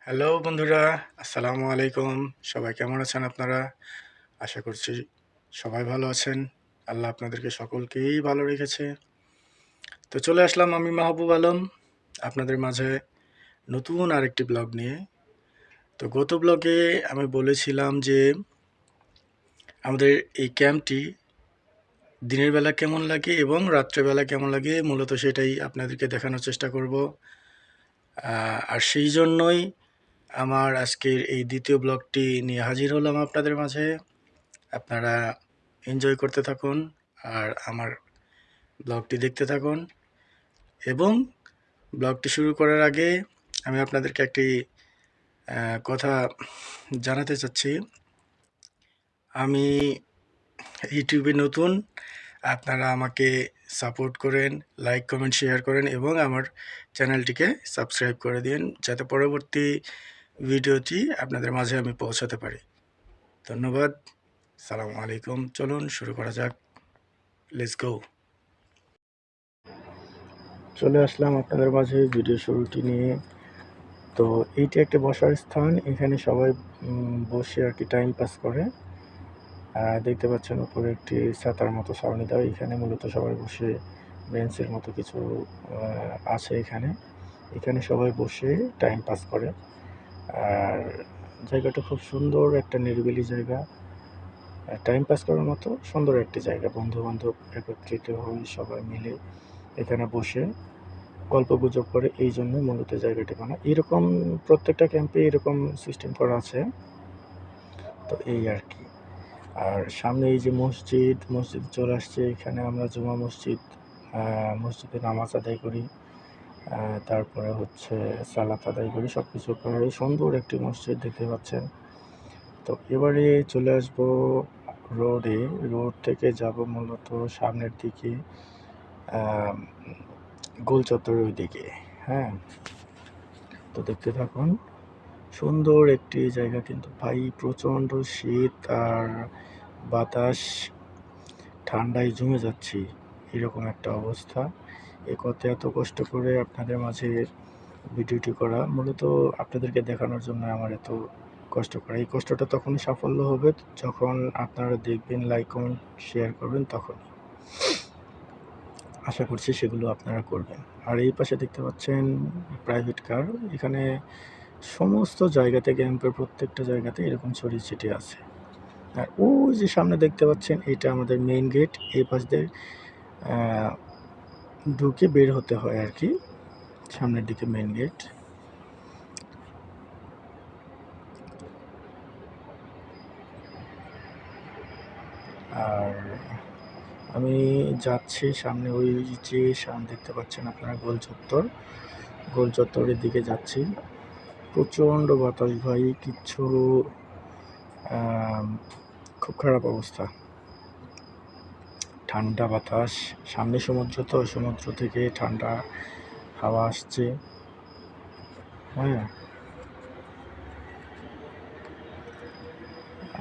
Hello বন্ধুরা, আসসালামু আলাইকুম। সবাই কেমন আছেন আপনারা? আশা করছি সবাই ভালো আছেন। আল্লাহ আপনাদেরকে সকলকেই ভালো রেখেছে। তো চলে আসলাম আমি মাহবুব আলম আপনাদের মাঝে নতুন আরেকটি ব্লগ নিয়ে। তো গত ব্লগে আমি বলেছিলাম যে আমাদের এই ক্যাম্পটি দিনের বেলা কেমন লাগে এবং রাত্রেবেলা কেমন লাগে, মূলত সেটাই আপনাদেরকে দেখানোর চেষ্টা করব। আর সেই জন্যই আমার আজকের এই দ্বিতীয় ব্লগটি নিয়ে হাজির হলাম আপনাদের মাঝে। আপনারা এনজয় করতে থাকুন আর আমার ব্লগটি দেখতে থাকুন। এবং ব্লগটি শুরু করার আগে আমি আপনাদেরকে একটি কথা জানাতে চাচ্ছি। আমি ইউটিউবে নতুন, আপনারা আমাকে সাপোর্ট করেন, লাইক কমেন্ট শেয়ার করেন এবং আমার চ্যানেলটিকে সাবস্ক্রাইব করে দিন, যাতে পরবর্তী ভিডিওটি আপনাদের মাঝে আমি পৌঁছাতে পারি। ধন্যবাদ। সালামু আলাইকুম। চলুন শুরু করা যাক। Let's go. চলে আসলাম আপনাদের মাঝে ভিডিও শুরুটি নিয়ে। তো এইটি একটা বসার স্থান, এখানে সবাই বসে আর কি টাইম পাস করে। দেখতে পাচ্ছেন উপরে একটি ছাতার মতো ছাউনি দেওয়া, এখানে মূলত সবাই বসে বেঞ্চের মতো কিছু আছে এখানে। এখানে সবাই বসে টাইম পাস করে। আর জায়গাটা খুব সুন্দর, একটা নিরিবিলি জায়গা, টাইম পাস করার মতো সুন্দর একটি জায়গা। বন্ধু বান্ধব একত্রিত হয়ে সবাই মিলে এখানে বসে গল্পগুজব করে, এই জন্য মূলত জায়গাটি বানা। এরকম প্রত্যেকটা ক্যাম্পে এরকম সিস্টেম করা আছে। তো এই আর কি। আর সামনে এই যে মসজিদ চলে আসছে, এখানে আমরা জুমা মসজিদে নামাজ আদায় করি। তারপরে হচ্ছে সালাত আদায় করি, সব কিছু করে। সুন্দর একটি মসজিদ দেখতে পাচ্ছেন। তো এবারে চলে আসব রোড থেকে যাব মূলত সামনের দিকে, গোল চত্বরের ওই দিকে। হ্যাঁ, তো দেখতে থাকুন। সুন্দর একটি জায়গা, কিন্তু ভাই প্রচণ্ড শীত আর বাতাস, ঠান্ডায় জমে যাচ্ছি, এরকম একটা অবস্থা। এত কষ্ট করে আপনাদের মাঝে ভিডিওটি করা, মূলত আপনাদেরকে দেখানোর জন্য আমার এত কষ্ট করা। এই কষ্টটা তখনই সাফল্য হবে যখন আপনারা দেখবেন, লাইক কমেন্ট শেয়ার করবেন, তখন আশা করছি সেগুলো আপনারা করবেন। আর এই পাশে দেখতে পাচ্ছেন প্রাইভেট কার, এখানে সমস্ত জায়গাতে, ক্যাম্পের প্রত্যেকটা জায়গাতে এরকম ছড়িয়ে ছিটিয়ে আছে। আর ওই যে সামনে দেখতে পাচ্ছেন, এটা আমাদের মেইন গেট। এই পাশ দিয়ে ঢুকে বের হতে হয় আর কি, সামনের দিকে মেইন গেট। আর আমি যাচ্ছি সামনে, ওই যে সামনে দেখতে পাচ্ছেন আপনারা গোল চত্বরের দিকে যাচ্ছি। প্রচণ্ড বাতাস ভাই, কিচ্ছু খুব খারাপ অবস্থা, ঠান্ডা বাতাস। সামনে সমুদ্র, তো সমুদ্র থেকে ঠান্ডা হাওয়া আসছে। হ্যাঁ,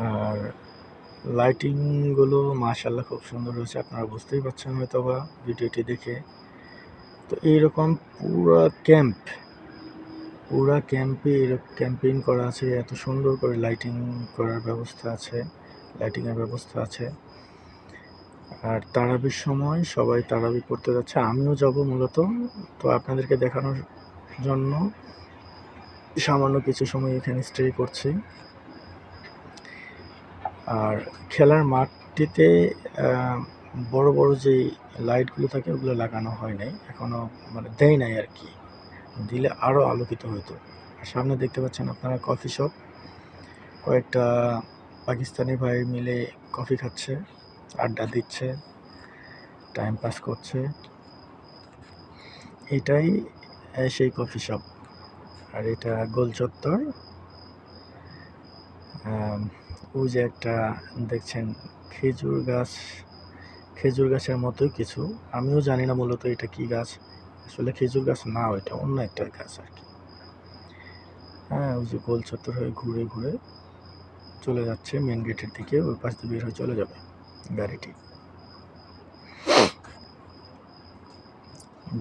আর লাইটিংগুলো মাশাআল্লাহ খুব সুন্দর হয়েছে, আপনারা বুঝতেই পারছেন হয়তো বা ভিডিওটি দেখে। তো এইরকম পুরা ক্যাম্পে ক্যাম্পেইন করা আছে, এত সুন্দর করে লাইটিংয়ের ব্যবস্থা আছে। আর তারাবির সময় সবাই তারাবি পড়তে যাচ্ছে, আমিও যাব মূলত। তো আপনাদেরকে দেখানোর জন্য সামান্য কিছু সময় এখানে স্টে করছি। আর খেলার মাঠটিতে বড় বড় যে লাইটগুলো থাকে ওগুলো লাগানো হয় নাই এখনো, মানে দেয় নাই আর কি, দিলে আরও আলোকিত হতো। আর সামনে দেখতে পাচ্ছেন আপনারা কফি শপ, কয়েকটা পাকিস্তানি ভাই মিলে কফি খাচ্ছে, আড্ডা দিচ্ছে, টাইম পাস করছে। এটাই সেই কফি শপ। আর এটা গোল চত্বর। ওই যে একটা দেখছেন খেজুর গাছের মতোই কিছু, আমিও জানি না মূলত এটা কি গাছ, আসলে খেজুর গাছ না, ওইটা অন্য একটা গাছ আর কি। হ্যাঁ, ওই যে গোল চত্বর হয়ে ঘুরে ঘুরে চলে যাচ্ছে মেন গেটের দিকে, ওই পাশ দিয়ে বের হয়ে চলে যাবে গাড়িটি।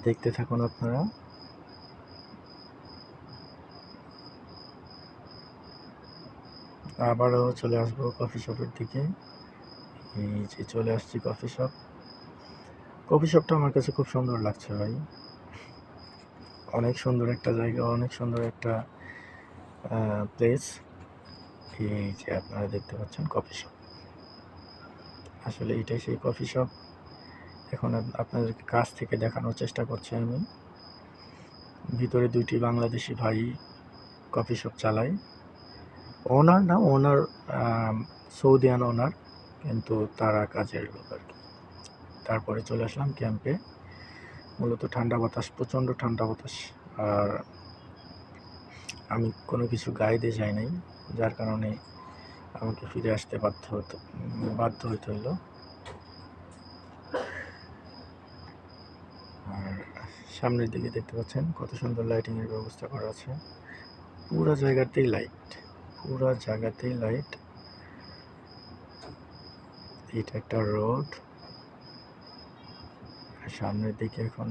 দেখতে থাকুন আপনারা। আবারও চলে আসবো কফি শপের দিকে। এই যে চলে আসছি কফি শপ। কফি শপটা আমার কাছে খুব সুন্দর লাগছে ভাই। অনেক সুন্দর একটা জায়গা, অনেক সুন্দর একটা প্লেস। এই যে আপনারা দেখতে পাচ্ছেন কফি শপ, আসলে এটাই সেই কফি শপ। এখন আপনাদেরকে কাছ থেকে দেখানোর চেষ্টা করছি আমি। ভিতরে দুইটি বাংলাদেশি ভাই কফি শপ চালায়। ওনার না, ওনার সৌদিয়ান ওনার, কিন্তু তারা কাজের লোক আর কি। তারপরে চলে আসলাম ক্যাম্পে। মূলত ঠান্ডা বাতাস, প্রচণ্ড ঠান্ডা বাতাস। আর আমি কোনো কিছু গায়ে দিয়ে যাই নাই, যার কারণে আমাকে ফিরে আসতে বাধ্য হইতে হইলো। আর সামনের দিকে দেখতে পাচ্ছেন কত সুন্দর লাইটিংয়ের ব্যবস্থা করা আছে। পুরা জায়গাতেই লাইট, পুরা জায়গাতেই লাইট। এটা একটা রোড। সামনের দিকে এখন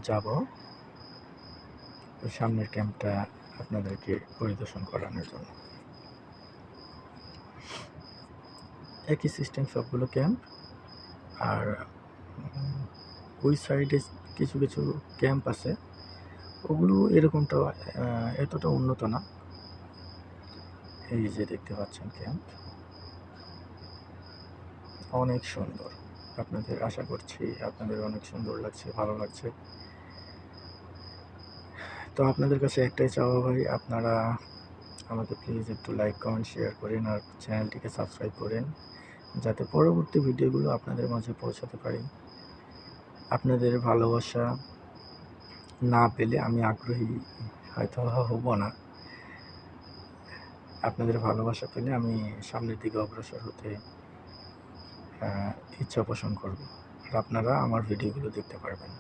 যাব, ওই সামনের ক্যাম্পটা আপনাদেরকে পরিদর্শন করানোর জন্য। একই সিস্টেম সবগুলো ক্যাম্প। আর ওই সাইডে কিছু কিছু ক্যাম্প আছে, ওগুলো এরকমটা এতটা উন্নত না। এই যে দেখতে পাচ্ছেন ক্যাম্প, অনেক সুন্দর। আপনাদের আশা করছি আপনাদের অনেক সুন্দর লাগছে, ভালো লাগছে। তো আপনাদের কাছে একটাই চাওয়া ভাই, আপনারা আমাকে প্লিজ একটু লাইক, কমেন্ট, শেয়ার করেন আর চ্যানেলটিকে সাবস্ক্রাইব করেন, যাতে পরবর্তী ভিডিওগুলো আপনাদের মাঝে পৌঁছাতে পারি। আপনাদের ভালোবাসা না পেলে আমি আগ্রহী হয়তো হব না। আপনাদের ভালোবাসা পেলে আমি সামনের দিকে অগ্রসর হতে ইচ্ছা পোষণ করব, আর আপনারা আমার ভিডিওগুলো দেখতে পারবেন।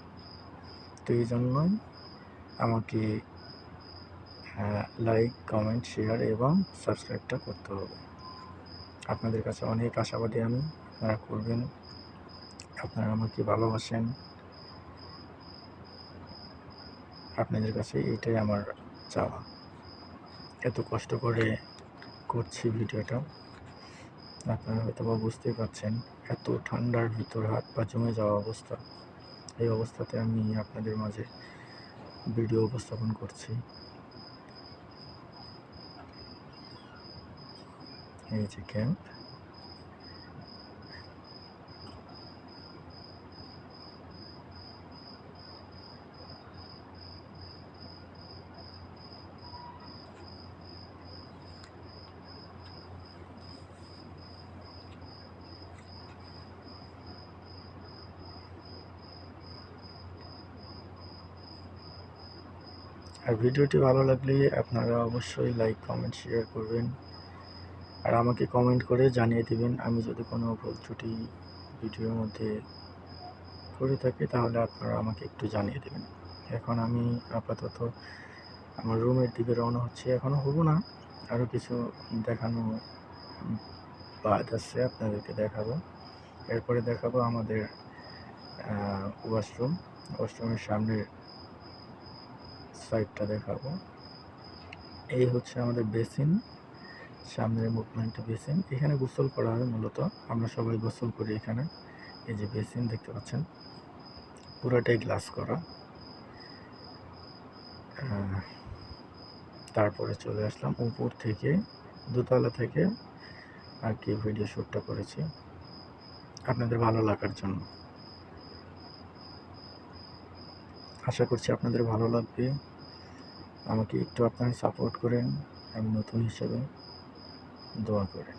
তো এই জন্যই আমাকে লাইক, কমেন্ট, শেয়ার এবং সাবস্ক্রাইবটা করতে হবে। আপনাদের কাছে অনেক আশাবাদী আমি, আপনারা করবেন। আপনারা আমাকে ভালোবাসেন, আপনাদের কাছে এটাই আমার চাওয়া। এত কষ্ট করে করছি ভিডিওটা, আপনারা হয়তো বা বুঝতেই পারছেন। এত ঠান্ডার ভিতর হাত পা জমে যাওয়া অবস্থা, এই অবস্থাতে আমি আপনাদের মাঝে ভিডিও উপস্থাপন করছি। এই যে ক্যাম্প, আর ভিডিওটি ভালো লাগলে আপনারা অবশ্যই লাইক, কমেন্ট, শেয়ার করবেন। আর আমাকে কমেন্ট করে জানিয়ে দিবেন আমি যদি কোনো ভুল ত্রুটি ভিডিওর মধ্যে করে থাকি, তাহলে আপনারা আমাকে একটু জানিয়ে দেবেন। এখন আমি আপাতত আমার রুমের দিকে রওনা হচ্ছে। এখনও হব না, আরও কিছু দেখানো বাদ আছে, আপনাদেরকে দেখাবো। এরপরে দেখাবো আমাদের ওয়াশরুমের সামনের সাইডটা দেখাবো। এই হচ্ছে আমাদের বেসিন, সামনের মুভমেন্ট বেসিন। এখানে গোসল করা হয়, মূলত আমরা সবাই গোসল করি এখানে। এই যে বেসিন দেখতে পাচ্ছেন, পুরোটাই গ্লাস করা। তারপরে চলে আসলাম উপর থেকে, দোতলা থেকে আর কি ভিডিও শ্যুটটা করেছি আপনাদের ভালো লাগার জন্য। আশা করছি আপনাদের ভালো লাগবে। আমাকে একটু আপনারা সাপোর্ট করেন, আমি নতুন হিসেবে দোয়া করেন।